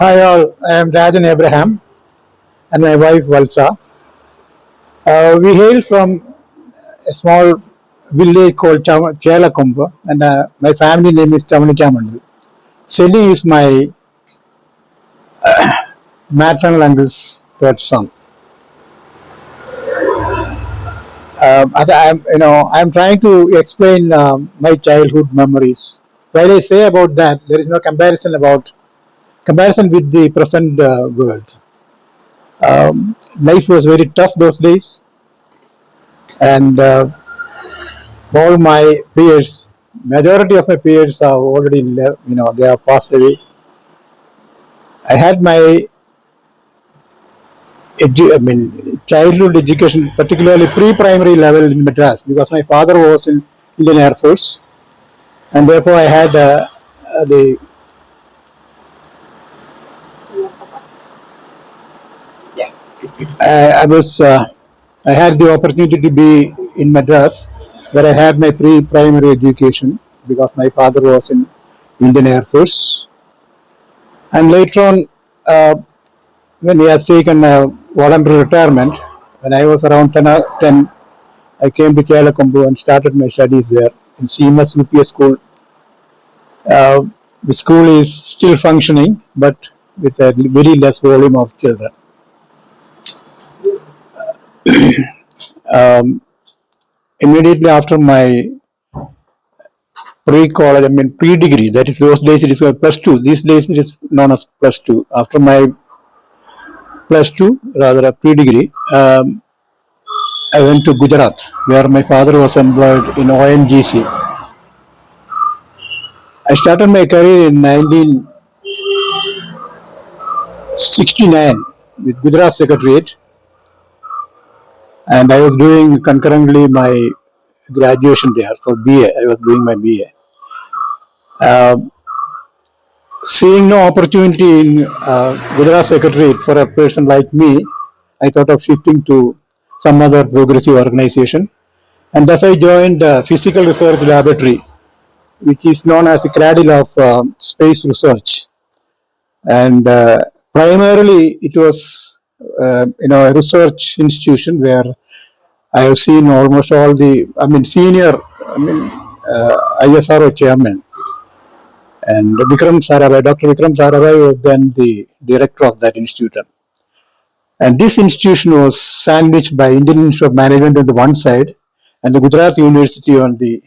Hi all, I am Rajan Abraham and my wife Valsa. We hail from a small village called Chelakumba and my family name is Chamanikamandu. Shelly is my maternal uncle's third son. I'm trying to explain my childhood memories. While I say about that, there is no comparison with the present world. Life was very tough those days, and all my peers, majority of my peers are already left, they have passed away. I had my childhood education, particularly pre-primary level in Madras, because my father was in Indian Air Force, and therefore I had the I was I had the opportunity to be in Madras, where I had my pre-primary education because my father was in Indian Air Force, and later on, uh, when he has taken voluntary retirement, when I was around 10, I came to Chelakumbu and started my studies there in CMS UPS school. The school is still functioning, but with a very less volume of children. Um, Immediately after my pre-college, pre-degree, that is those days it is called plus two. These days it is known as plus two. After my plus two, rather a pre-degree, I went to Gujarat, where my father was employed in ONGC. I started my career in 1969 with Gujarat Secretariat, and I was doing concurrently my graduation there for BA. I was doing my BA. Uh, Seeing no opportunity in Gujarat Secretariat for a person like me, I thought of shifting to some other progressive organization, and thus I joined Physical Research Laboratory, which is known as the cradle of space research. And primarily, it was a research institution where I have seen almost all the, senior, ISRO chairman. And Dr. Vikram Sarabhai was then the director of that institution. And this institution was sandwiched by Indian Institute of Management on the one side and the Gujarat University on the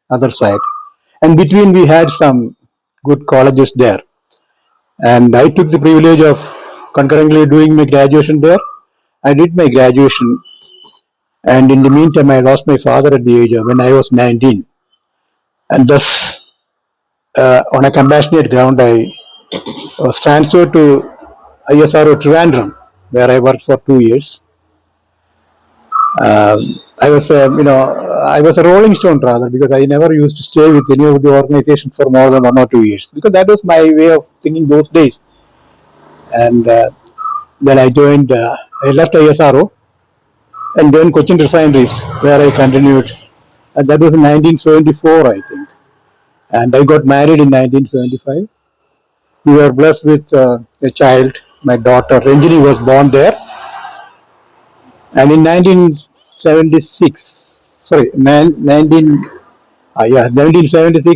other side. And between we had some good colleges there. And I took the privilege of concurrently doing my graduation there. I did my graduation, and in the meantime, I lost my father at the age of when I was 19. And thus, on a compassionate ground, I was transferred to ISRO Trivandrum, where I worked for 2 years. I was a rolling stone rather, because I never used to stay with any of the organizations for more than 1 or 2 years, because that was my way of thinking those days. And then I joined, I left ISRO and joined Cochin Refineries, where I continued. And that was in 1974, I think. And I got married in 1975. We were blessed with a child. My daughter Ranjini was born there. And in 1976,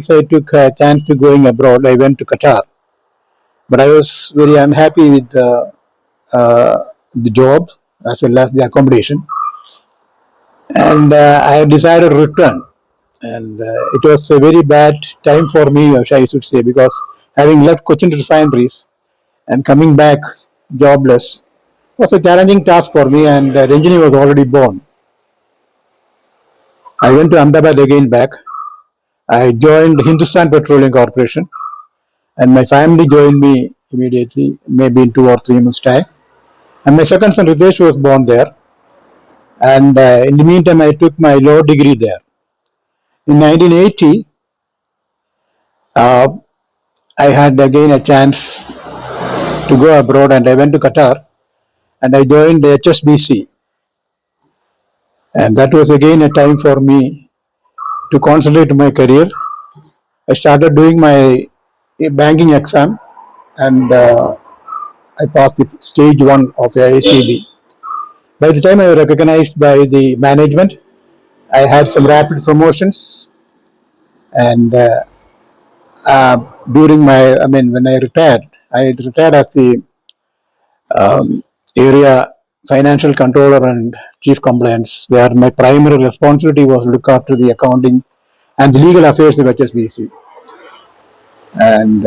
I took a chance to going abroad. I went to Qatar. But I was very unhappy with the job as well as the accommodation. And I decided to return. And it was a very bad time for me, I should say, because having left Cochin Refineries and coming back jobless was a challenging task for me, and Ranjini was already born. I went to Ahmedabad again back. I joined Hindustan Petroleum Corporation, and my family joined me immediately, maybe in 2 or 3 months' time. And my second son Ritesh was born there. And in the meantime, I took my law degree there. In 1980, I had again a chance to go abroad, and I went to Qatar, and I joined the HSBC. And that was again a time for me to concentrate my career. I started doing my banking exam, and I passed the stage 1 of AICB. By the time I was recognized by the management, I had some rapid promotions, and when I retired as the area financial controller and chief compliance, where my primary responsibility was to look after the accounting and the legal affairs of HSBC. And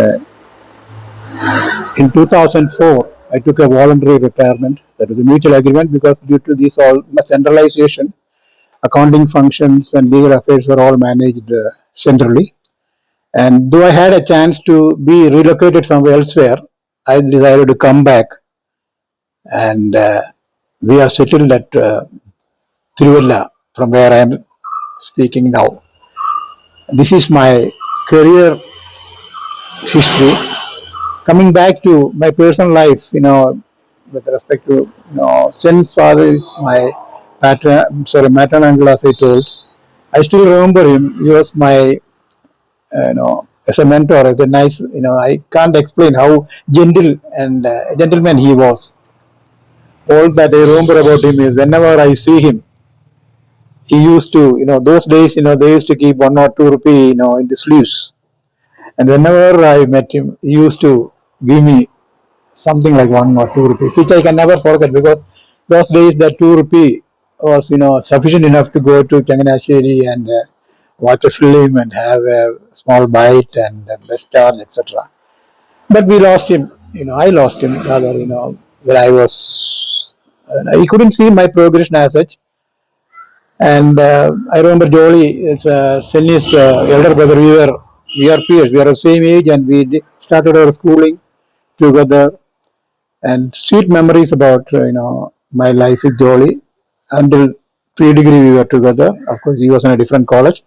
in 2004, I took a voluntary retirement. That was a mutual agreement, because due to this all centralization, accounting functions and legal affairs were all managed centrally. And though I had a chance to be relocated somewhere elsewhere, I decided to come back, and we are settled at Tiruvalla, from where I am speaking now. This is my career history. Coming back to my personal life, with respect to, Sen's father is my maternal uncle, as I told. I still remember him. He was my, as a mentor, as a nice, I can't explain how gentle and gentleman he was. All that I remember about him is whenever I see him, he used to, those days, they used to keep 1 or 2 rupee, in the sleeves. And whenever I met him, he used to give me something like 1 or 2 rupees, which I can never forget, because those days that 2 rupee was, sufficient enough to go to Changanasheri and watch a film and have a small bite and a restaurant, etc. But we lost him. I lost him rather. When he couldn't see my progression as such. And I remember Jolly, it's Senny's elder brother. We are peers. We are the same age, and we started our schooling together. And sweet memories about my life with Jolly. Until pre-degree we were together. Of course, he was in a different college.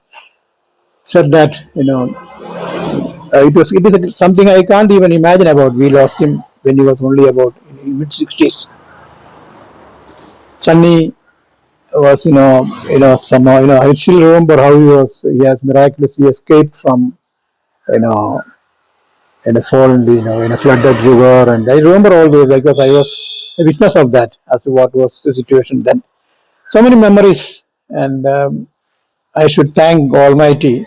Said that it is something I can't even imagine about. We lost him when he was only about in mid-60s. Sunny was somehow I still remember how he has miraculously escaped from in a fall in a flooded river, and I remember all those because I was a witness of that as to what was the situation then. So many memories, and I should thank Almighty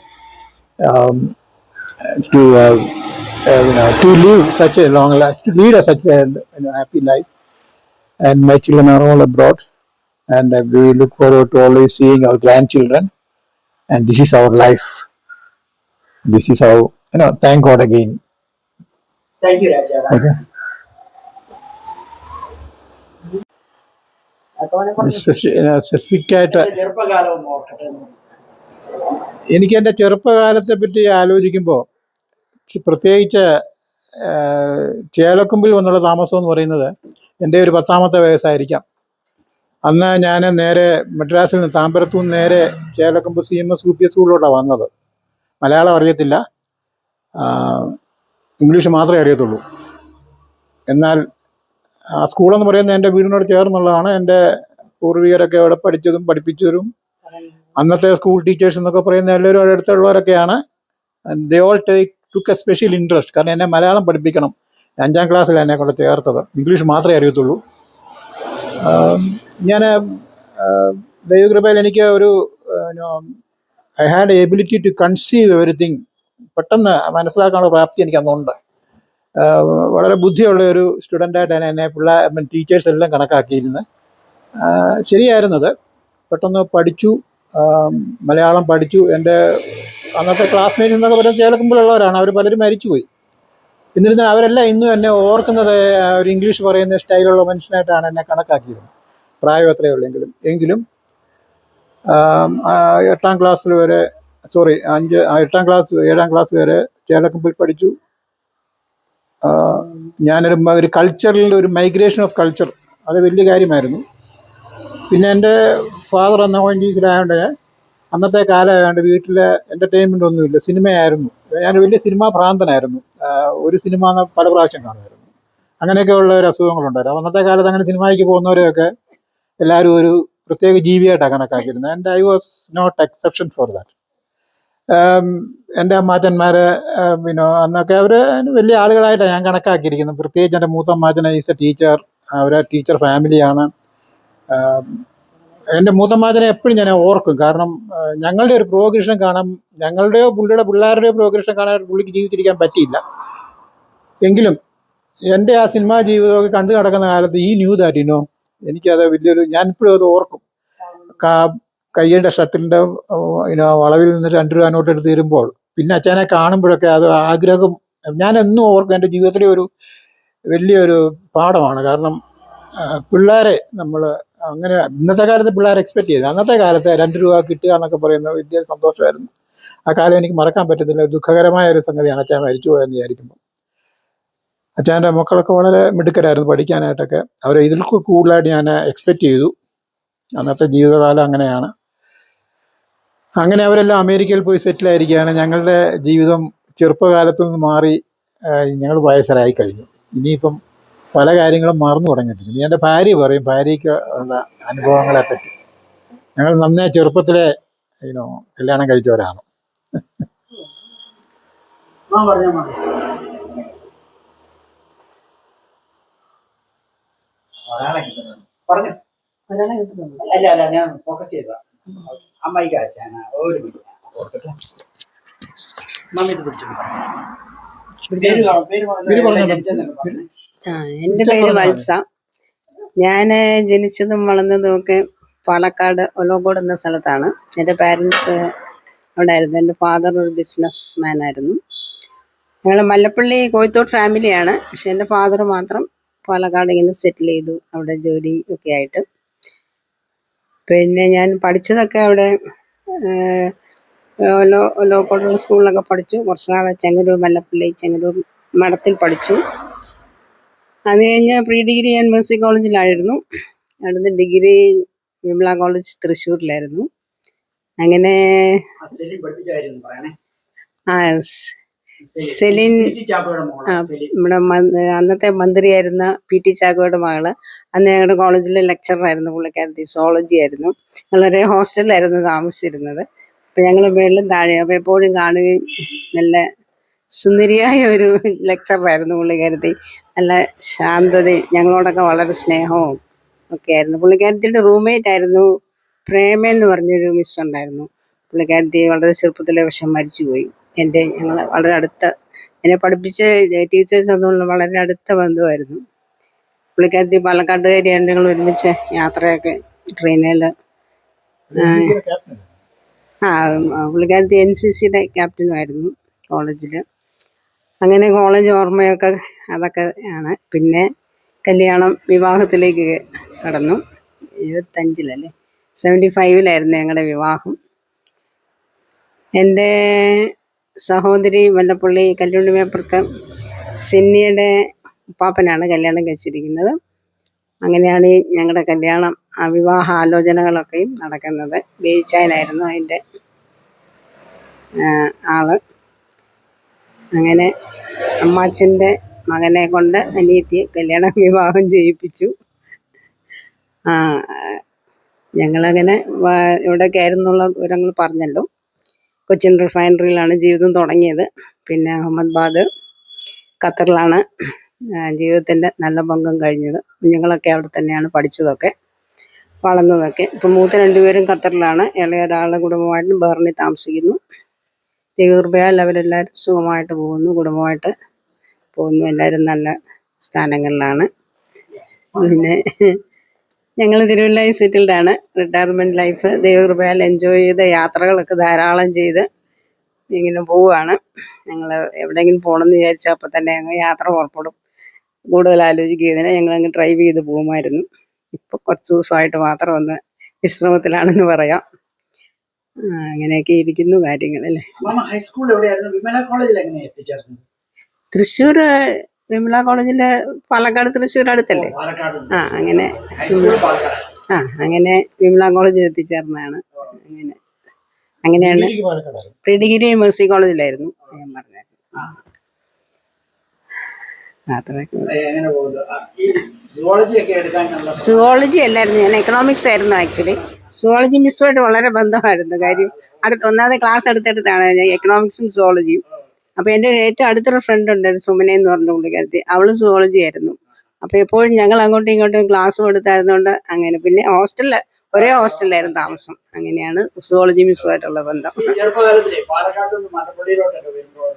um, to live such a long life, to lead such a happy life, and my children are all abroad. And we look forward to always seeing our grandchildren. And this is our life. This is how, thank God again. Thank you, Raja. Okay. Specific ആയിട്ട് എനിക്ക് എൻ്റെ ചെറുപ്പകാലത്തെ പറ്റി ആലോചിക്കുമ്പോൾ പ്രത്യേകിച്ച് ചേലക്കുമ്പിൽ വന്നുള്ള താമസം എന്ന് പറയുന്നത് എൻ്റെ ഒരു 10ാമത്തെ വയസ്സായിരിക്കാം. അന്ന് ഞാൻ നേരെ മദ്രാസിൽ നിന്ന് താമ്പരത്തു നിന്ന് നേരെ ചേലക്കുമ്പ് CMS UP സ്കൂളിലോട്ടാണ് വന്നത്. മലയാളം അറിയത്തില്ല, ഇംഗ്ലീഷ് മാത്രമേ അറിയത്തുള്ളൂ. എന്നാൽ ആ സ്കൂളെന്ന് പറയുന്നത് എൻ്റെ വീടിനോട് ചേർന്നുള്ളതാണ്. എൻ്റെ പൂർവികരൊക്കെ അവിടെ പഠിച്ചതും പഠിപ്പിച്ചവരും അന്നത്തെ സ്കൂൾ ടീച്ചേഴ്സ് എന്നൊക്കെ പറയുന്ന എല്ലാവരും അവിടെ അടുത്തുള്ളവരൊക്കെയാണ്. They all took a special interest. കാരണം എന്നെ മലയാളം പഠിപ്പിക്കണം. 5ാം ക്ലാസ്സിലാണ് എന്നെ കൊണ്ട് ചേർത്തത്. ഇംഗ്ലീഷ് മാത്രമേ അറിയത്തുള്ളൂ. ഞാൻ ദൈവകൃപയിൽ എനിക്ക് ഒരു I had ability to conceive everything. പെട്ടെന്ന് മനസ്സിലാക്കാനുള്ള പ്രാപ്തി എനിക്ക് അന്നുണ്ട്. വളരെ ബുദ്ധിയുള്ള ഒരു സ്റ്റുഡൻ്റായിട്ടാണ് എന്നെ ടീച്ചേഴ്സ് എല്ലാം കണക്കാക്കിയിരുന്നത്. ശരിയായിരുന്നത്. പെട്ടെന്ന് പഠിച്ചു, മലയാളം പഠിച്ചു. എൻ്റെ അന്നത്തെ ക്ലാസ്മേറ്റ്സ് എന്നൊക്കെ പറയുന്നത് ചേലക്കുമ്പിലുള്ളവരാണ്. അവർ പലരും മരിച്ചുപോയി. എന്നിരുന്നാൽ അവരെല്ലാം ഇന്നും എന്നെ ഓർക്കുന്നത് ഒരു ഇംഗ്ലീഷ് പറയുന്ന സ്റ്റൈലുള്ള മനുഷ്യനായിട്ടാണ് എന്നെ കണക്കാക്കിയിരുന്നത്. പ്രായം എത്രയേ ഉള്ളെങ്കിലും. 8ാം ക്ലാസ് വരെ 7ാം ക്ലാസ് വരെ ചേലക്കുമ്പിൽ പഠിച്ചു. ഞാനൊരു കൾച്ചറിൽ ഒരു മൈഗ്രേഷൻ ഓഫ് കൾച്ചർ, അത് വലിയ കാര്യമായിരുന്നു. പിന്നെ എൻ്റെ ഫാദർ അന്ന് ഓയിൻറ്റീസിലായതുകൊണ്ട് അന്നത്തെ കാലമായതുകൊണ്ട് വീട്ടിൽ എൻ്റർടൈൻമെൻ്റ് ഒന്നുമില്ല, സിനിമയായിരുന്നു. ഞാൻ വലിയ സിനിമാ ഭ്രാന്തനായിരുന്നു. ഒരു സിനിമ പല പ്രാവശ്യം കാണുമായിരുന്നു. അങ്ങനെയൊക്കെയുള്ള ഒരു അസുഖങ്ങളുണ്ടായിരുന്നു. അന്നത്തെ കാലത്ത് അങ്ങനെ സിനിമയ്ക്ക് പോകുന്നവരെയൊക്കെ എല്ലാവരും ഒരു പ്രത്യേക ജീവിയായിട്ടാണ് കണക്കാക്കിയിരുന്നത്. And I was not exception for that. എൻ്റെ അമ്മാച്ചന്മാര് പിന്നെ അന്നൊക്കെ അവർ വലിയ ആളുകളായിട്ടാണ് ഞാൻ കണക്കാക്കിയിരിക്കുന്നത്. പ്രത്യേകിച്ച് എൻ്റെ മൂത്തമ്മാച്ചൻ ഈസ് എ ടീച്ചർ. അവരെ ടീച്ചർ ഫാമിലിയാണ്. എൻ്റെ മൂത്തമ്മാച്ചനെ എപ്പോഴും ഞാൻ ഓർക്കും. കാരണം ഞങ്ങളുടെ ഒരു പ്രോഗ്രഷൻ കാണാൻ, ഞങ്ങളുടെയോ പുള്ളിയുടെ പിള്ളേരുടെയോ പ്രോഗ്രഷൻ കാണാൻ പുള്ളിക്ക് ജീവിച്ചിരിക്കാൻ പറ്റിയില്ല. എങ്കിലും എൻ്റെ ആ സിനിമാ ജീവിതമൊക്കെ കണ്ടു നടക്കുന്ന കാലത്ത് ഈ ന്യൂ ദാറ്റ് എനിക്കത് വലിയൊരു, ഞാൻ ഇപ്പോഴും അത് ഓർക്കും. കയ്യൻ്റെ ഷർട്ടിൻ്റെ വളവിൽ നിന്ന് 2 രൂപ നോട്ട് എടുത്ത് തരുമ്പോൾ പിന്നെ അച്ഛനെ കാണുമ്പോഴൊക്കെ അത് ആഗ്രഹം ഞാൻ എന്നും ഓർക്കും. എൻ്റെ ജീവിതത്തിലെ ഒരു വലിയൊരു പാഠമാണ്. കാരണം പിള്ളേരെ നമ്മൾ അങ്ങനെ ഇന്നത്തെ കാലത്ത് പിള്ളേരെ എക്സ്പെക്ട് ചെയ്ത്, അന്നത്തെ കാലത്ത് 2 രൂപ കിട്ടുക എന്നൊക്കെ പറയുന്നത് വലിയ സന്തോഷമായിരുന്നു. ആ കാലം എനിക്ക് മറക്കാൻ പറ്റത്തില്ല. ദുഃഖകരമായ ഒരു സംഗതിയാണ് അച്ഛൻ മരിച്ചു പോയെന്ന് വിചാരിക്കുമ്പോൾ. അച്ഛൻ്റെ മക്കളൊക്കെ വളരെ മിടുക്കരായിരുന്നു പഠിക്കാനായിട്ടൊക്കെ. അവരെ ഇതിൽ കൂടുതലായിട്ട് ഞാൻ എക്സ്പെക്റ്റ് ചെയ്തു. അന്നത്തെ ജീവിതകാലം അങ്ങനെയാണ്. അങ്ങനെ അവരെല്ലാം അമേരിക്കയിൽ പോയി സെറ്റിലായിരിക്കുകയാണ്. ഞങ്ങളുടെ ജീവിതം ചെറുപ്പകാലത്തു നിന്ന് മാറി ഞങ്ങൾ വയസ്സരായി കഴിഞ്ഞു. ഇനിയിപ്പം പല കാര്യങ്ങളും മറന്നു തുടങ്ങിയിട്ടുണ്ട്. ഇനി എൻ്റെ ഭാര്യ പറയും ഭാര്യയ്ക്ക് ഉള്ള അനുഭവങ്ങളെ പറ്റി. ഞങ്ങൾ നന്നേ ചെറുപ്പത്തിലെ കല്യാണം കഴിച്ചവരാണ്. പറഞ്ഞു. അല്ല ഞാൻ ഫോക്കസ് ചെയ്തതാ. അമ്മായിക്ക് അയച്ചാണ്. ഒരു മിനിറ്റ് എൻ്റെ പേര് വത്സ. ഞാൻ ജനിച്ചതും വളർന്നതും ഒക്കെ പാലക്കാട് ഒലോക്കോട് എന്ന സ്ഥലത്താണ്. എൻ്റെ പാരൻസ് അവിടെ ആയിരുന്നു. എൻ്റെ ഫാദർ ഒരു ബിസിനസ് മാൻ ആയിരുന്നു. ഞങ്ങൾ മല്ലപ്പള്ളി കോയത്തോട് ഫാമിലിയാണ്. പക്ഷെ എൻ്റെ ഫാദർ മാത്രം പാലക്കാട് ഇങ്ങനെ സെറ്റിൽ ചെയ്തു, അവിടെ ജോലി ഒക്കെ ആയിട്ട്. പിന്നെ ഞാൻ പഠിച്ചതൊക്കെ അവിടെ ഒലോക്കോടുള്ള സ്കൂളിലൊക്കെ പഠിച്ചു. കുറച്ച് നാൾ ചെങ്ങന്നൂർ മല്ലപ്പള്ളി ചെങ്ങന്നൂർ മഠത്തിൽ പഠിച്ചു. അത് കഴിഞ്ഞ് പ്രീ ഡിഗ്രി ഞാൻ മേഴ്സി കോളേജിലായിരുന്നു. അവിടുന്ന് ഡിഗ്രി വിമല കോളേജ് തൃശ്ശൂരിലായിരുന്നു. അങ്ങനെ സെലിൻ നമ്മുടെ അന്നത്തെ മന്ത്രിയായിരുന്ന PT ചാക്കോയുടെ മകള്. അന്ന് ഞങ്ങളുടെ കോളേജിലെ ലെക്ചറായിരുന്നു പുള്ളിക്കാരത്തി. സോളജി ആയിരുന്നു. ഞങ്ങളൊരു ഹോസ്റ്റലിലായിരുന്നു താമസിച്ചിരുന്നത്. അപ്പം ഞങ്ങൾ മേളിലും താഴെ. അപ്പോൾ എപ്പോഴും കാണുകയും നല്ല സുന്ദരിയായ ഒരു ലെക്ചറായിരുന്നു പുള്ളിക്കാരത്തി. നല്ല ശാന്തതയും ഞങ്ങളോടൊക്കെ വളരെ സ്നേഹവും ഒക്കെ ആയിരുന്നു. പുള്ളിക്കാരത്തിയുടെ റൂംമേറ്റ് ആയിരുന്നു പ്രേമെന്ന് പറഞ്ഞൊരു മിസ് ഉണ്ടായിരുന്നു. പുള്ളിക്കാരത്തി വളരെ ചെറുപ്പത്തിലെ പക്ഷെ മരിച്ചുപോയി. ഞങ്ങൾ വളരെ അടുത്ത, എന്നെ പഠിപ്പിച്ച ടീച്ചേഴ്സ് ഒന്നും വളരെ അടുത്ത ബന്ധുവായിരുന്നു. പുള്ളിക്കാരത്തി പാലക്കാട്ടുകാരിയാണ്. ഞങ്ങൾ ഒരുമിച്ച് യാത്രയൊക്കെ ട്രെയിനിൽ. പുള്ളിക്കാരത്തി NCCയുടെ ക്യാപ്റ്റനുമായിരുന്നു കോളേജിൽ. അങ്ങനെ കോളേജ് ഓർമ്മയൊക്കെ അതൊക്കെ ആണ്. പിന്നെ കല്യാണം വിവാഹത്തിലേക്ക് കടന്നു. 75 75 ഞങ്ങളുടെ വിവാഹം. എൻ്റെ സഹോദരി വല്ലപ്പള്ളി കല്ലുണ്ണിമേപ്പുറത്ത് സെന്നിയുടെ ഉപ്പാപ്പനാണ് കല്യാണം കഴിച്ചിരിക്കുന്നത്. അങ്ങനെയാണ് ഞങ്ങളുടെ കല്യാണം, വിവാഹ ആലോചനകളൊക്കെയും നടക്കുന്നത്. ബേച്ചായനായിരുന്നു അതിൻ്റെ ആള്. അങ്ങനെ അമ്മാച്ചൻ്റെ മകനെ കൊണ്ട് അനിയത്തിയെ കല്യാണം വിവാഹം ചെയ്യിപ്പിച്ചു. ഞങ്ങളങ്ങനെ ഇവിടെയൊക്കെ ആയിരുന്നുള്ള വിവരങ്ങൾ പറഞ്ഞല്ലോ. കൊച്ചിൻ റിഫൈനറിയിലാണ് ജീവിതം തുടങ്ങിയത്. പിന്നെ അഹമ്മദാബാദ് ഖത്തറിലാണ് ജീവിതത്തിൻ്റെ നല്ല പങ്കം കഴിഞ്ഞത്. കുഞ്ഞുങ്ങളൊക്കെ അവിടെ തന്നെയാണ് പഠിച്ചതൊക്കെ വളർന്നതൊക്കെ. ഇപ്പം മൂത്ത 2 പേരും ഖത്തറിലാണ്. ഇളയ ഒരാളുടെ കുടുംബമായിട്ട് ബഹ്റിനിൽ താമസിക്കുന്നു. ദൈവകൃപയാൽ അവരെല്ലാവരും സുഖമായിട്ട് പോകുന്നു, കുടുംബമായിട്ട് പോകുന്നു. എല്ലാവരും നല്ല സ്ഥാനങ്ങളിലാണ്. പിന്നെ ഞങ്ങൾ തിരുവല്ലയിൽ സെറ്റിൽഡാണ്. റിട്ടയർമെൻറ്റ് ലൈഫ് ദൈവകൃപയാൽ എൻജോയ് ചെയ്ത് യാത്രകളൊക്കെ ധാരാളം ചെയ്ത് ഇങ്ങനെ പോവുകയാണ്. ഞങ്ങൾ എവിടെയെങ്കിലും പോകണമെന്ന് വിചാരിച്ചാൽ അപ്പം തന്നെ ഞങ്ങൾ യാത്ര പുറപ്പെടും. കൂടുതൽ ആലോചിക്കുന്നതിന് ഞങ്ങളങ്ങ് ഡ്രൈവ് ചെയ്ത് പോകുമായിരുന്നു. ഇപ്പോൾ കുറച്ച് ദിവസമായിട്ട് മാത്രം ഒന്ന് വിശ്രമത്തിലാണെന്ന് പറയാം. അങ്ങനെയൊക്കെ ഇരിക്കുന്നു കാര്യങ്ങളല്ലേ. തൃശ്ശൂർ വിമല കോളേജിൽ പാലക്കാട് തൃശ്ശൂർ അടുത്തല്ലേ. അങ്ങനെ അങ്ങനെ വിമല കോളേജിൽ എത്തിച്ചേർന്നതാണ്. അങ്ങനെയാണ്. പ്രീ ഡിഗ്രി മേഴ്സി കോളേജിലായിരുന്നു ഞാൻ പറഞ്ഞത്. സുവോളജി അല്ലായിരുന്നു, ഞാൻ എക്കണോമിക്സ് ആയിരുന്നു. ആക്ച്വലി സുവോളജി മിസ്സുമായിട്ട് വളരെ ബന്ധമായിരുന്നു. കാര്യം ഒന്നാമത്തെ ക്ലാസ് അടുത്തടുത്താണ്, എക്കണോമിക്സും സുവോളജിയും. അപ്പോൾ എൻ്റെ ഏറ്റവും അടുത്തൊരു ഫ്രണ്ട് ഉണ്ട്, സുമന എന്ന് പറഞ്ഞ പുള്ളിക്കാരത്തി. അവള് സുവോളജി ആയിരുന്നു. അപ്പോൾ എപ്പോഴും ഞങ്ങൾ അങ്ങോട്ടും ഇങ്ങോട്ടും ക്ലാസ് കൊടുത്തായിരുന്നോണ്ട് അങ്ങനെ. പിന്നെ ഒരേ ഹോസ്റ്റലിലായിരുന്നു താമസം. അങ്ങനെയാണ് സുവോളജി മിസ്സുമായിട്ടുള്ള ബന്ധം. ഈ ചെറുപ്പകാലത്തിലെ പാലക്കാട് നിന്ന് മലപ്പുള്ളിയിലോട്ടൊക്കെ വരുമ്പോൾ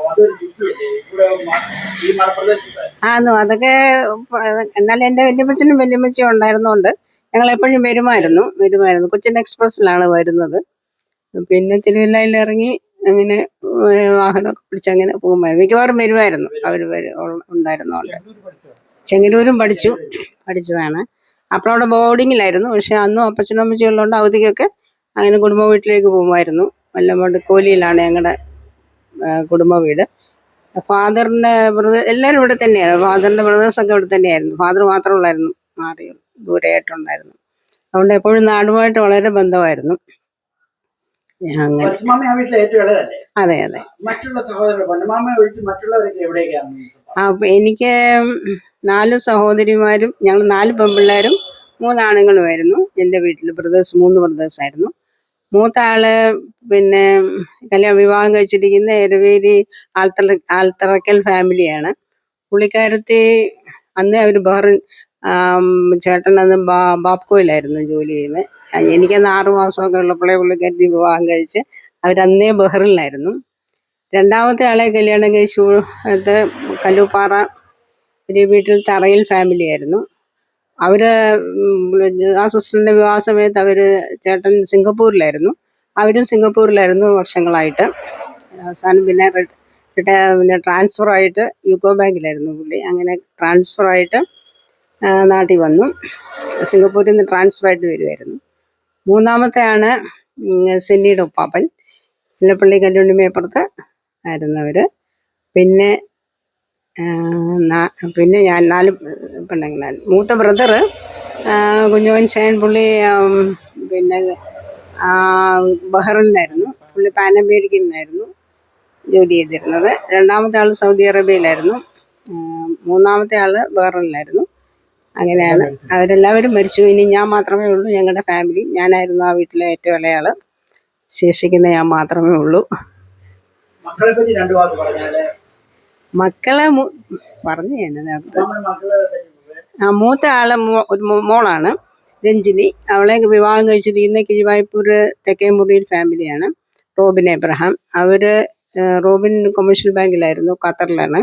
അതൊരു സിറ്റിയല്ലേ ഇവിടെ ഈ മലപ്രദേശത്ത്? അതൊക്കെ എന്നാലും എൻ്റെ വല്യമ്മച്ചനും വല്യമ്മച്ചിയും ഉണ്ടായിരുന്നോണ്ട് ഞങ്ങൾ എപ്പോഴും വരുമായിരുന്നു. കൊച്ചിൻ എക്സ്പ്രസ്സിലാണ് വരുന്നത്. പിന്നെ തിരുവല്ലയിൽ ഇറങ്ങി അങ്ങനെ വാഹനമൊക്കെ പിടിച്ച് അങ്ങനെ പോകുമായിരുന്നു. മിക്കവാറും വരുമായിരുന്നു അവർ ഉണ്ടായിരുന്നോണ്ട്. ചെങ്ങന്നൂരും പഠിച്ചതാണ്. അപ്പോൾ അവിടെ ബോർഡിങ്ങിലായിരുന്നു. പക്ഷെ അന്നും അപ്പച്ചനും അമ്മച്ചിയും ഉള്ളതുകൊണ്ട് അവധിക്കൊക്കെ അങ്ങനെ കുടുംബ വീട്ടിലേക്ക് പോകുമായിരുന്നു. വല്ലപ്പോഴും കോലിയിലാണ് ഞങ്ങളുടെ കുടുംബ വീട്. ഫാദറിൻ്റെ എല്ലാവരും ഇവിടെ തന്നെയാണ്. ഫാദറിൻ്റെ ബ്രദേഴ്സൊക്കെ ഇവിടെ തന്നെയായിരുന്നു. ഫാദർ മാത്രമുള്ളായിരുന്നു മാറി ദൂരെയായിട്ടുണ്ടായിരുന്നു. അതുകൊണ്ട് എപ്പോഴും നാടുമായിട്ട് വളരെ ബന്ധമായിരുന്നു. അങ്ങനെ. അതെ. മറ്റുള്ള സഹോദരങ്ങൾ പൊന്നമാമയെ ഒഴിച്ച് മറ്റുള്ളവരൊക്കെ എവിടേക്കാണ്? എനിക്ക് 4 സഹോദരിമാരും ഞങ്ങൾ 4 പെൺപിള്ളേരും 3 ആണുങ്ങളുമായിരുന്നു എൻ്റെ വീട്ടിൽ. 3 ബ്രദേഴ്സായിരുന്നു. മൂത്ത ആള് പിന്നെ വിവാഹം കഴിച്ചിരിക്കുന്ന എരവേരി ആൽത്തറക്കൽ ഫാമിലിയാണ്. പുള്ളിക്കാരത്തി അന്ന് അവർ ബഹ്റിൻ, ചേട്ടൻ അന്ന് ബാപ്കോയിലായിരുന്നു ജോലി ചെയ്യുന്നത്. എനിക്കന്ന് 6 മാസമൊക്കെ ഉള്ളപ്പോഴേ പുള്ളിക്കാരത്തി വിവാഹം കഴിച്ച് അവരന്നേ ബഹ്റിനിലായിരുന്നു. രണ്ടാമത്തെ ആളെ കല്യാണം കഴിച്ചു കല്ലൂപ്പാറ ഒരു വീട്ടിൽ തറയിൽ ഫാമിലിയായിരുന്നു. അവര് ആ സിസ്റ്ററിന്റെ വിവാഹ സമയത്ത് ചേട്ടൻ സിംഗപ്പൂരിലായിരുന്നു. അവരും സിംഗപ്പൂരിലായിരുന്നു വർഷങ്ങളായിട്ട്. അവസാനം പിന്നെ ട്രാൻസ്ഫറായിട്ട് യൂക്കോ ബാങ്കിലായിരുന്നു പുള്ളി. അങ്ങനെ ട്രാൻസ്ഫറായിട്ട് നാട്ടിൽ വന്നു. സിംഗപ്പൂരിൽ നിന്ന് ട്രാൻസ്ഫറായിട്ട് വരുമായിരുന്നു. മൂന്നാമത്തെ ആണ് സെന്നിയുടെ ഉപ്പാപ്പൻ, ഇല്ലപ്പള്ളി കല്ലുണ്ണിമേപ്പുറത്ത് ആയിരുന്നു അവർ. പിന്നെ ഞാൻ 4 പെണ്ണുങ്ങളാണ്. മൂത്ത ബ്രദറ് കുഞ്ഞോൻ ചേൻ, പുള്ളി പിന്നെ ബഹ്റിനിലായിരുന്നു. പുള്ളി പാൻ അമേരിക്കനിലായിരുന്നു ജോലി ചെയ്തിരുന്നത്. രണ്ടാമത്തെ ആൾ സൗദി അറേബ്യയിലായിരുന്നു. മൂന്നാമത്തെ ആൾ ബഹ്റിനിലായിരുന്നു. അങ്ങനെയാണ് അവരെല്ലാവരും മരിച്ചു. ഇനി ഞാൻ മാത്രമേ ഉള്ളൂ ഞങ്ങളുടെ ഫാമിലി. ഞാനായിരുന്നു ആ വീട്ടിലെ ഏറ്റവും ഇളയാള്. ശേഷിക്കുന്ന ഞാൻ മാത്രമേ ഉള്ളൂ. മക്കളെ പറ്റി 2 വാക്ക് പറഞ്ഞാല്. മക്കളെ പറഞ്ഞു തന്നെ. മൂത്ത ആള് ഒരു മോളാണ്, രഞ്ജിനി. അവളെ വിവാഹം കഴിച്ചിരിക്കുന്ന കിഴിവായ്പൂർ തെക്കേമുറിയിൽ ഫാമിലിയാണ്. Robin Abraham. റോബിൻ കൊമേഴ്ഷ്യൽ ബാങ്കിലായിരുന്നു, ഖത്തറിലാണ്.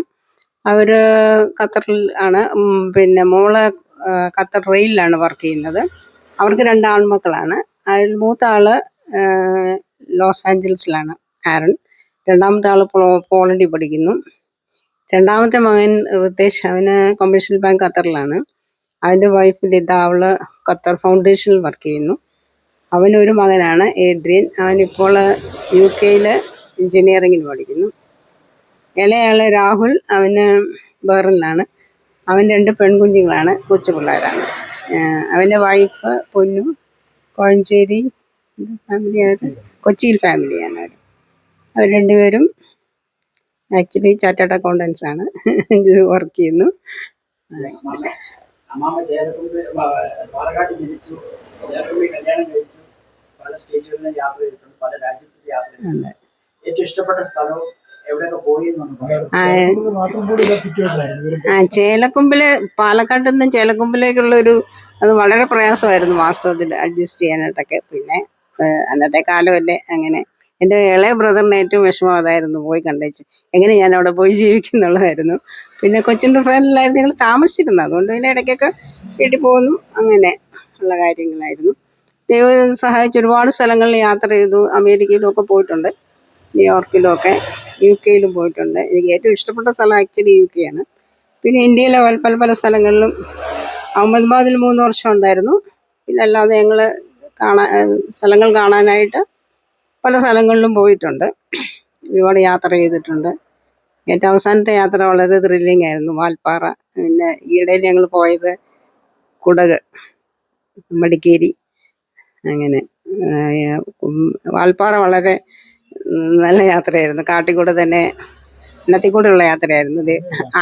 ഖത്തറിൽ ആണ്. പിന്നെ മോള് ഖത്തർ റെയിലാണ് വർക്ക് ചെയ്യുന്നത്. അവർക്ക് 2 ആൺമക്കളാണ്. അതിൽ മൂത്ത ആള് ലോസ് ആഞ്ചൽസിലാണ്, ആരൺ. രണ്ടാമത്തെ ആള് പോളണ്ടിൽ പഠിക്കുന്നു. രണ്ടാമത്തെ മകൻ റിതേഷ്, അവന് കൊമേഴ്ഷ്യൽ ബാങ്ക് ഖത്തറിലാണ്. അവൻ്റെ വൈഫ് ലിത, അവള് ഖത്തർ ഫൗണ്ടേഷനിൽ വർക്ക് ചെയ്യുന്നു. അവനൊരു മകനാണ് ഏഡ്രിയൻ. അവനിപ്പോൾ UK എഞ്ചിനീയറിങ്ങിന് പഠിക്കുന്നു. ഇളയാള് രാഹുൽ, അവന് ബഹ്റിനിലാണ്. അവൻ 2 പെൺകുഞ്ഞുങ്ങളാണ്, കൊച്ചു പിള്ളേരാണ്. അവൻ്റെ വൈഫ് പൊന്നു കോഴഞ്ചേരി ഫാമിലിയായിട്ട് കൊച്ചിയിൽ ഫാമിലിയാണ്. അവർ രണ്ടുപേരും ആക്ച്വലി ചാർട്ടേഡ് അക്കൗണ്ടൻസ് ആണ്, വർക്ക് ചെയ്യുന്നു. അമ്മാമ്മ പാലക്കാട് ജനിച്ചു, കല്യാണം കഴിച്ചു, പല സ്റ്റേറ്റുകളിലും യാത്ര ചെയ്തിട്ടുണ്ട്, പല രാജ്യത്തും യാത്ര ചെയ്തിട്ടുണ്ട്. ഏറ്റവും ഇഷ്ടപ്പെട്ട സ്ഥലവും എവിടെയൊക്കെ പോയി? ചേലക്കുമ്പില്, പാലക്കാട്ടിൽ നിന്നും ചേലക്കുമ്പിലേക്കുള്ള അത് വളരെ പ്രയാസമായിരുന്നു വാസ്തവത്തിൽ അഡ്ജസ്റ്റ് ചെയ്യാനായിട്ടൊക്കെ. പിന്നെ അന്നത്തെ കാലമല്ലേ അങ്ങനെ. എൻ്റെ ഇളയ ബ്രദറിന് ഏറ്റവും വിഷമം അതായിരുന്നു, പോയി കണ്ടേച്ച് എങ്ങനെ ഞാൻ അവിടെ പോയി ജീവിക്കുന്നുള്ളതായിരുന്നു. പിന്നെ കൊച്ചിൻ റിഫൈനറിലായിരുന്നു ഞങ്ങൾ താമസിച്ചിരുന്നത്. അതുകൊണ്ട് പിന്നെ ഇടയ്ക്കൊക്കെ വീട്ടിൽ പോകുന്നു. അങ്ങനെ ഉള്ള കാര്യങ്ങളായിരുന്നു. ദൈവം സഹായിച്ച് ഒരുപാട് സ്ഥലങ്ങളിൽ യാത്ര ചെയ്തു. അമേരിക്കയിലും ഒക്കെ പോയിട്ടുണ്ട്, ന്യൂയോർക്കിലുമൊക്കെ, UK പോയിട്ടുണ്ട്. എനിക്ക് ഏറ്റവും ഇഷ്ടപ്പെട്ട സ്ഥലം ആക്ച്വലി UK ആണ്. പിന്നെ ഇന്ത്യയിലെ പല സ്ഥലങ്ങളിലും, അഹമ്മദാബാദിൽ 3 വർഷം ഉണ്ടായിരുന്നു. പിന്നെ അല്ലാതെ ഞങ്ങൾ സ്ഥലങ്ങൾ കാണാനായിട്ട് പല സ്ഥലങ്ങളിലും പോയിട്ടുണ്ട്, ഒരുപാട് യാത്ര ചെയ്തിട്ടുണ്ട്. ഏറ്റവും അവസാനത്തെ യാത്ര വളരെ ത്രില്ലിംഗ് ആയിരുന്നു, വാൽപ്പാറ. പിന്നെ ഈയിടയിൽ ഞങ്ങൾ പോയത് കുടക്, മടിക്കേരി. അങ്ങനെ വാൽപ്പാറ വളരെ നല്ല യാത്രയായിരുന്നു. കാട്ടിക്കൂടെ തന്നെ, കൂടെയുള്ള യാത്രയായിരുന്നു.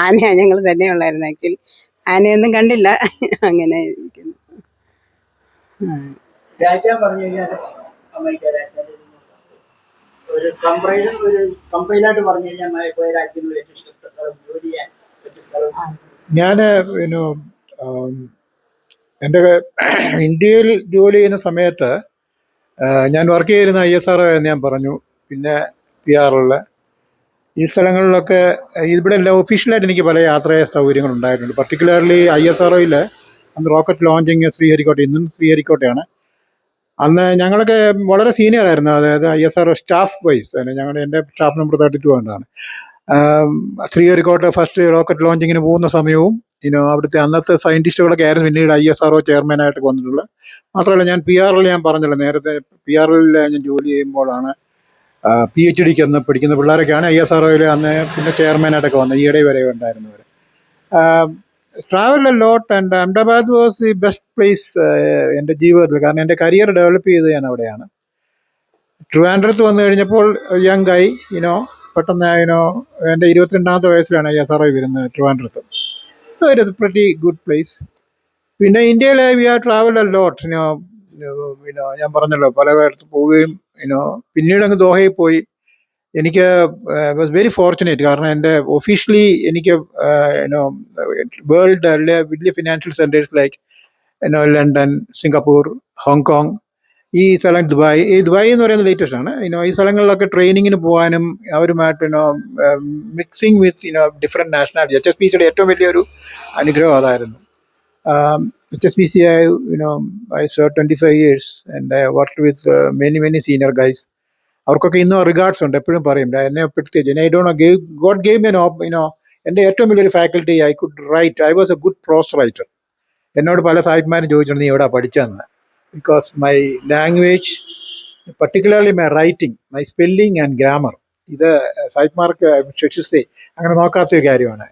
ആനയാണ് ഞങ്ങൾ തന്നെ ഉള്ളായിരുന്നു. ആക്ച്വലി ആനയൊന്നും കണ്ടില്ല. അങ്ങനെ ഇരിക്കുന്നു. രാജ്യം പറഞ്ഞു കഴിഞ്ഞാൽ അമേരിക്ക രാജ്യത്ത് ഒരു കമ്പൈലായിട്ട് പറഞ്ഞു കഴിഞ്ഞാൽ പോയ രാജ്യങ്ങളിൽ ഏറ്റവും ഇഷ്ടപ്പെട്ട സ്ഥലം, ജോലി ചെയ്യാൻ പറ്റിയ സ്ഥലം? ഞാൻ എൻ്റെ ഇന്ത്യയിൽ ജോലി ചെയ്യുന്ന സമയത്ത് ഞാൻ വർക്ക് ചെയ്തിരുന്ന ISRO എന്ന് ഞാൻ പറഞ്ഞു, പിന്നെ PR ഉള്ള ഈ സ്ഥലങ്ങളിലൊക്കെ ഇവിടെ എല്ലാം ഒഫീഷ്യലായിട്ട് എനിക്ക് പല യാത്രാ സൗകര്യങ്ങളുണ്ടായിട്ടുണ്ട്. പർട്ടിക്കുലർലി ISROയിൽ അന്ന് റോക്കറ്റ് ലോഞ്ചിങ് ശ്രീഹരിക്കോട്ട, ഇന്നും ശ്രീഹരിക്കോട്ടയാണ്. അന്ന് ഞങ്ങളൊക്കെ വളരെ സീനിയർ ആയിരുന്നു, അതായത് ISRO സ്റ്റാഫ് വൈസ്. ഞങ്ങളുടെ എൻ്റെ സ്റ്റാഫ് നമ്പർ 32 ആണ്. ശ്രീഹരിക്കോട്ട ഫസ്റ്റ് റോക്കറ്റ് ലോഞ്ചിങ്ങിന് പോകുന്ന സമയവും അവിടുത്തെ അന്നത്തെ സയൻറ്റിസ്റ്റുകളൊക്കെ ആയിരുന്നു പിന്നീട് ISRO ചെയർമാനായിട്ട് വന്നിട്ടുള്ളത്. മാത്രമല്ല ഞാൻ PR-ൽ ഞാൻ പറഞ്ഞല്ലോ നേരത്തെ, PR-ൽ ഞാൻ ജോലി ചെയ്യുമ്പോഴാണ് PhD-ക്ക് അന്ന് പഠിക്കുന്ന പിള്ളേരൊക്കെയാണ് ISROയിൽ അന്ന് പിന്നെ ചെയർമാനായിട്ടൊക്കെ വന്നത്, ഈയിടെ വരെ ഉണ്ടായിരുന്നവർ. Travel a lot and Ahmedabad was the best place എൻ്റെ ജീവിതത്തിൽ. കാരണം എൻ്റെ കരിയർ ഡെവലപ്പ് ചെയ്ത് ഞാൻ അവിടെയാണ്. ട്രിവാൻഡ്രത്ത് വന്നു കഴിഞ്ഞപ്പോൾ യങ് ആയി, പെട്ടെന്ന് എൻ്റെ 22ാമത്തെ വയസ്സിലാണ് ISRO വരുന്നത് ട്രിവാൻഡ്രത്ത്. It is A pretty good place. പിന്നെ ഇന്ത്യയിലെ വി ഹാവ് ട്രാവൽ എ ലോട്ട്. ഞാൻ പറഞ്ഞല്ലോ പല കാലത്ത് പോവുകയും പിന്നീട് അങ്ങ് ദോഹയിൽ പോയി. എനിക്ക് വാസ് വെരി ഫോർച്ചുനേറ്റ്, കാരണം എൻ്റെ ഒഫീഷ്യലി എനിക്ക് വേൾഡിലെ വലിയ financial centres like London, Singapore, Hong Kong, ഈ സ്ഥലം ദുബായ്. ഈ ദുബായ് എന്ന് പറയുന്നത് ലേറ്റസ്റ്റ് ആണ്. ഈ സ്ഥലങ്ങളിലൊക്കെ ട്രെയിനിങ്ങിന് പോകാനും അവരുമായിട്ട് മിക്സിങ് വിത്ത് ഡിഫറെൻറ്റ് നാഷണാലിറ്റി. HSBCയുടെ ഏറ്റവും വലിയൊരു അനുഗ്രഹം അതായിരുന്നു. HSBC I served 25 years and I worked with many senior guys. അവർക്കൊക്കെ ഇന്നും റിഗാർഡ്സ് ഉണ്ട്, എപ്പോഴും പറയും എന്നെ പ്രത്യേകിച്ച്. I don't know, God gave me എൻ്റെ ഏറ്റവും വലിയൊരു faculty, I could write. I was a good prose writer. എന്നോട് പല സാഹിബ്മാരും ചോദിച്ചിട്ടുണ്ട് നീ എവിടെ പഠിച്ചതെന്ന്. Because my language, particularly my writing, my spelling and grammar, ഇത് സാഹിബ്മാർക്ക് ഷെക്സ്പിയർ അങ്ങനെ നോക്കാത്തൊരു കാര്യമാണ്.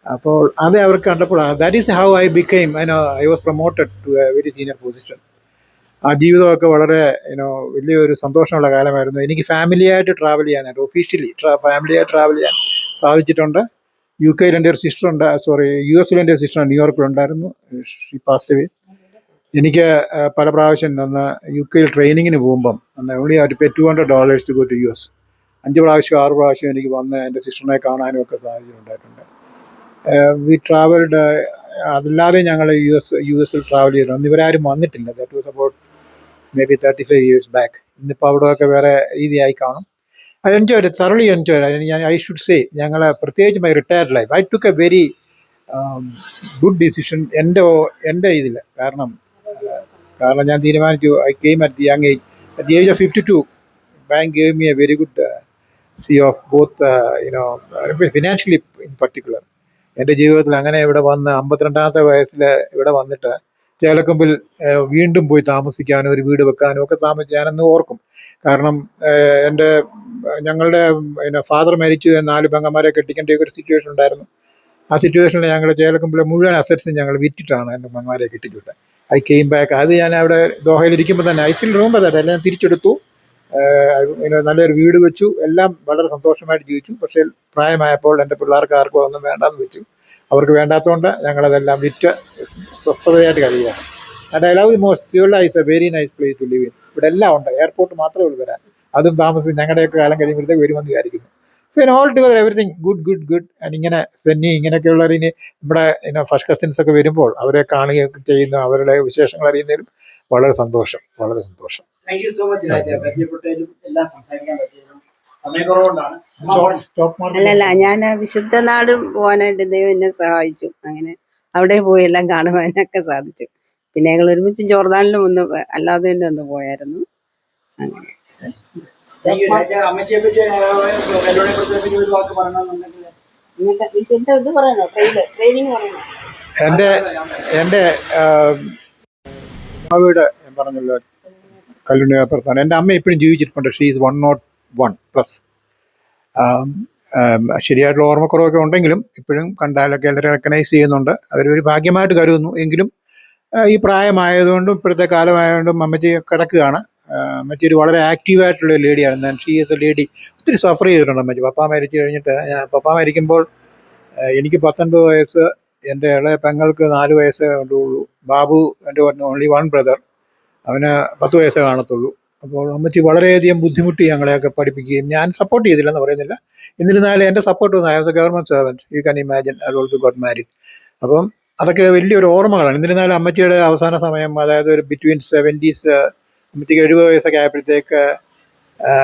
അപ്പോൾ അത് അവർക്ക് കണ്ടപ്പോൾ that is how I became I was promoted to a very senior position. ആ ജീവിതമൊക്കെ വളരെ വലിയൊരു സന്തോഷമുള്ള കാലമായിരുന്നു. എനിക്ക് ഫാമിലിയായിട്ട് ട്രാവൽ ചെയ്യാനായിട്ട്, ഒഫീഷ്യലി ഫാമിലിയായിട്ട് ട്രാവൽ ചെയ്യാൻ സാധിച്ചിട്ടുണ്ട്. UK-ൽ എൻ്റെ ഒരു സിസ്റ്റർ ഉണ്ട്, US-ൽ എൻ്റെ ഒരു സിസ്റ്റർ ന്യൂയോർക്കിലുണ്ടായിരുന്നു. She passed away. എനിക്ക് പല പ്രാവശ്യം അന്ന് UK-ൽ ട്രെയിനിങ്ങിന് പോകുമ്പം ഓൺലി അവർ pay $200 to go to US. 5 പ്രാവശ്യം 6 പ്രാവശ്യം എനിക്ക് വന്ന് എൻ്റെ സിസ്റ്ററിനെ കാണാനും ഒക്കെ സാഹചര്യം ഉണ്ടായിട്ടുണ്ട്. We travelled. അതല്ലാതെ ഞങ്ങൾ US-ൽ ട്രാവൽ ചെയ്തിട്ടുണ്ട്. അന്ന് ഇവരാരും വന്നിട്ടില്ല. That was about maybe 35 years back. ഇന്നിപ്പോൾ അവിടെയൊക്കെ വേറെ രീതിയായി കാണും. I enjoyed, thoroughly enjoyed. I should say, ഞങ്ങൾ പ്രത്യേകിച്ച് my retired life I took a very good decision എൻ്റെ ഇതിൽ. കാരണം ഞാൻ തീരുമാനിച്ചു, I came at the young age. At the age of 52 bank gave me a very good see of both financially in particular. എൻ്റെ ജീവിതത്തിൽ അങ്ങനെ ഇവിടെ വന്ന് 52ാമത്തെ വയസ്സിൽ ഇവിടെ വന്നിട്ട് ചേലക്കൊമ്പിൽ വീണ്ടും പോയി താമസിക്കാനും ഒരു വീട് വെക്കാനും ഒക്കെ ഞാനന്ന് ഓർക്കും. കാരണം ഞങ്ങളുടെ ഫാദർ മരിച്ചു, 4 പെങ്ങന്മാരെ കെട്ടിക്കേണ്ട ഒരു സിറ്റുവേഷൻ ഉണ്ടായിരുന്നു. ആ സിറ്റുവേഷനിൽ ഞങ്ങൾ ചേലക്കൊമ്പിലെ മുഴുവൻ അസറ്റ്സും ഞങ്ങൾ വിറ്റിട്ടാണ് എൻ്റെ പെങ്ങന്മാരെ കെട്ടിച്ചുവിട്ടത്. I came back. അത് ഞാൻ അവിടെ ദോഹയിലിരിക്കുമ്പോൾ തന്നെ ഐ സ്റ്റിൽ റിമെമ്പർ ദാറ്റ്. എല്ലാം തിരിച്ചെടുത്തു, നല്ലൊരു വീട് വെച്ചു, എല്ലാം വളരെ സന്തോഷമായിട്ട് ജീവിച്ചു. പക്ഷേ പ്രായമായപ്പോൾ എൻ്റെ പിള്ളേർക്ക് ആർക്കും ഒന്നും വേണ്ടാന്ന് വെച്ചു. അവർക്ക് വേണ്ടാത്തതുകൊണ്ട് ഞങ്ങളതെല്ലാം വിറ്റ് സ്വസ്ഥതയായിട്ട് കഴിയുകയാണ്. And I love the most. സിയോള is a very nice place to live in. ഇവിടെ എല്ലാം ഉണ്ട്, എയർപോർട്ട് മാത്രമേ ഉള്ളൂ വരാൻ. അതും താമസിച്ച് ഞങ്ങളുടെയൊക്കെ കാലം കഴിയുമ്പോഴത്തേക്ക് വരുമെന്ന് വിചാരിക്കുന്നു. So in all together everything good. And ഇങ്ങനെ സെന്നി ഇങ്ങനെയൊക്കെയുള്ളവർ ഇനി ഇവിടെ ഫസ്റ്റ് കസിൻസ് ഒക്കെ വരുമ്പോൾ അവരെ കാണുകയൊക്കെ ചെയ്യുന്ന അവരുടെ വിശേഷങ്ങൾ അറിയുന്നതിലും വളരെ സന്തോഷം. താങ്ക് യു സോ മച്ച് രാജ. പരിചയപ്പെട്ടതിലും എല്ലാം സംസാരിക്കാൻ പറ്റിയതും സമയക്കുറവുകൊണ്ടാണ്. അല്ലല്ല, ഞാൻ വിശുദ്ധ നാട് പോകാനായിട്ട് ദൈവം എന്നെ സഹായിച്ചു. അങ്ങനെ അവിടെ പോയി എല്ലാം കാണുവാനൊക്കെ സാധിച്ചു. പിന്നെ ഞങ്ങൾ ഒരുമിച്ച് ജോർദാനിലും അല്ലാതെ തന്നെ ഒന്ന് പോയായിരുന്നു. അങ്ങനെ താങ്ക് യു രാജ. അമ്മച്ചിയെ പറ്റി വെല്ലുവിളിപ്പെടുത്തിനെ പറ്റി ഒരു വാക്ക് പറയണമെന്നുണ്ടെങ്കിൽ വിശുദ്ധ ഇത് പറയണോ? ട്രെയിനിങ് പറയണോ? എൻ്റെ അമ്മയുടെ ഞാൻ പറഞ്ഞല്ലോ കല്ലുണ്ണി അപ്പുറത്താണ്. എൻ്റെ അമ്മ ഇപ്പോഴും ജീവിച്ചിട്ടുണ്ട്. She is 101+. ശരിയായിട്ടുള്ള ഓർമ്മക്കുറവൊക്കെ ഉണ്ടെങ്കിലും ഇപ്പോഴും കണ്ടാലൊക്കെ എല്ലാവരും റെക്കഗ്നൈസ് ചെയ്യുന്നുണ്ട്. അതൊരു ഭാഗ്യമായിട്ട് കരുതുന്നു. എങ്കിലും ഈ പ്രായമായതുകൊണ്ടും ഇപ്പോഴത്തെ കാലമായതുകൊണ്ടും അമ്മച്ചി കിടക്കുകയാണ്. അമ്മച്ചി ഒരു വളരെ ആക്റ്റീവായിട്ടുള്ള ലേഡിയാണ്. She is a lady. ഒത്തിരി സഫർ ചെയ്തിട്ടുണ്ട് അമ്മച്ചി. പപ്പ മരിച്ചു കഴിഞ്ഞിട്ട്, പപ്പ മരിക്കുമ്പോൾ എനിക്ക് 19 വയസ്സ്, എൻ്റെ ഇളയ പെങ്ങൾക്ക് 4 വയസ്സേ ഉള്ളൂ. ബാബു എൻ്റെ ഓൺലി 1 ബ്രദർ, അവന് 10 വയസ്സേ കാണത്തുള്ളൂ. അപ്പോൾ അമ്മച്ചി വളരെയധികം ബുദ്ധിമുട്ടി ഞങ്ങളെയൊക്കെ പഠിപ്പിക്കുകയും ഞാൻ സപ്പോർട്ട് ചെയ്തില്ലെന്ന് പറയുന്നില്ല. എന്നിരുന്നാലും എൻ്റെ സപ്പോർട്ട് വന്നു. I was A government servant, you can imagine. I also got married. അപ്പം അതൊക്കെ വലിയൊരു ഓർമ്മകളാണ്. എന്നിരുന്നാലും അമ്മച്ചിയുടെ അവസാന സമയം, അതായത് ഒരു ബിറ്റ്വീൻ 70s, അമ്മച്ചിക്ക് 70 വയസ്സൊക്കെ ആയപ്പോഴത്തേക്ക്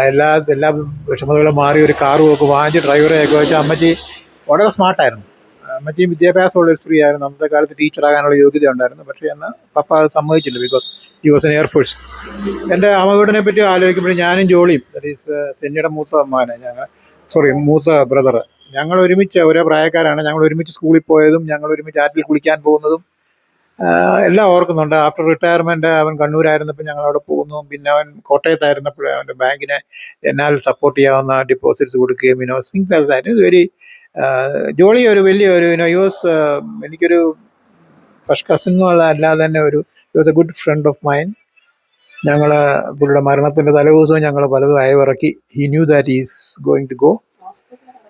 എല്ലാ വിഷമതകളും മാറി ഒരു കാറും ഒക്കെ വാങ്ങിച്ച് ഡ്രൈവറെയൊക്കെ വെച്ച് അമ്മച്ചി വളരെ സ്മാർട്ടായിരുന്നു. അമ്മച്ചി വിദ്യാഭ്യാസമുള്ള ഒരു സ്ത്രീ ആയിരുന്നു. അന്നത്തെ കാലത്ത് ടീച്ചറാകാനുള്ള യോഗ്യത ഉണ്ടായിരുന്നു. പക്ഷേ എന്നാൽ പപ്പ അത് സമ്മതിച്ചില്ല, because he was an air force. എൻ്റെ അമ്മവീടിനെ പറ്റി ആലോചിക്കുമ്പോൾ ഞാനും ജോളിയും, ദാറ്റ് ഈസ് സെന്നിയുടെ മൂത്ത ബ്രദർ, ഞങ്ങൾ ഒരുമിച്ച് ഒരേ പ്രായക്കാരാണ്. ഞങ്ങൾ ഒരുമിച്ച് സ്കൂളിൽ പോയതും ഞങ്ങൾ ഒരുമിച്ച് ആറ്റിൽ കുളിക്കാൻ പോകുന്നതും എല്ലാം ഓർക്കുന്നുണ്ട്. ആഫ്റ്റർ റിട്ടയർമെൻറ്റ് അവൻ കണ്ണൂരായിരുന്നപ്പോൾ ഞങ്ങൾ അവിടെ പോകുന്നു. പിന്നെ അവൻ കോട്ടയത്തായിരുന്നപ്പോൾ അവൻ്റെ ബാങ്കിനെ എന്നാൽ സപ്പോർട്ട് ചെയ്യാവുന്ന ഡിപ്പോസിറ്റ്സ് കൊടുക്കുകയും things that is very Jolly ഒരു വലിയൊരു യൂസ്. എനിക്കൊരു ഫസ്റ്റ് കസിൻ എന്നുള്ള അല്ലാതെ തന്നെ ഒരു was a good friend of mine. ഞങ്ങൾ പുള്ളിയുടെ മരണത്തിൻ്റെ തലേദിവസവും ഞങ്ങൾ പലതും അയവിറക്കി. He knew that is going to go.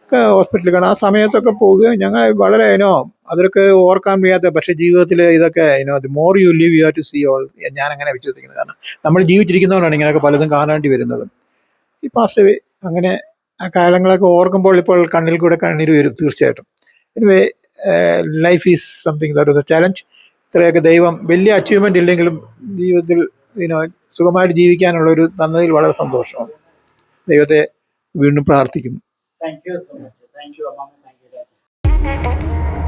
ഒക്കെ ഹോസ്പിറ്റലിൽ കാണാം. ആ സമയത്തൊക്കെ പോവുകയും ഞങ്ങൾ വളരെ അതൊക്കെ ഓർക്കാൻ വയ്യാത്ത. പക്ഷേ ജീവിതത്തിൽ ഇതൊക്കെ the more you live you have to see all. ഞാൻ അങ്ങനെ വിശ്വസിക്കുന്നത്. കാരണം നമ്മൾ ജീവിച്ചിരിക്കുന്നതുകൊണ്ടാണ് ഇങ്ങനെയൊക്കെ പലതും കാണേണ്ടി വരുന്നത്. ഈ പാസ്റ്റ് വേ അങ്ങനെ ആ കാലങ്ങളൊക്കെ ഓർക്കുമ്പോൾ ഇപ്പോൾ കണ്ണിൽ കൂടെ കണ്ണീര് വരും തീർച്ചയായിട്ടും. Anyway, life is something that was A challenge. ഇത്രയൊക്കെ ദൈവം വലിയ അച്ചീവ്മെൻ്റ് ഇല്ലെങ്കിലും ജീവിതത്തിൽ സുഖമായിട്ട് ജീവിക്കാനുള്ളൊരു തന്നതിൽ വളരെ സന്തോഷമാണ്. ദൈവത്തെ വീണ്ടും പ്രാർത്ഥിക്കുന്നു. Thank you so much. Thank you, Amma. Thank you, Raja.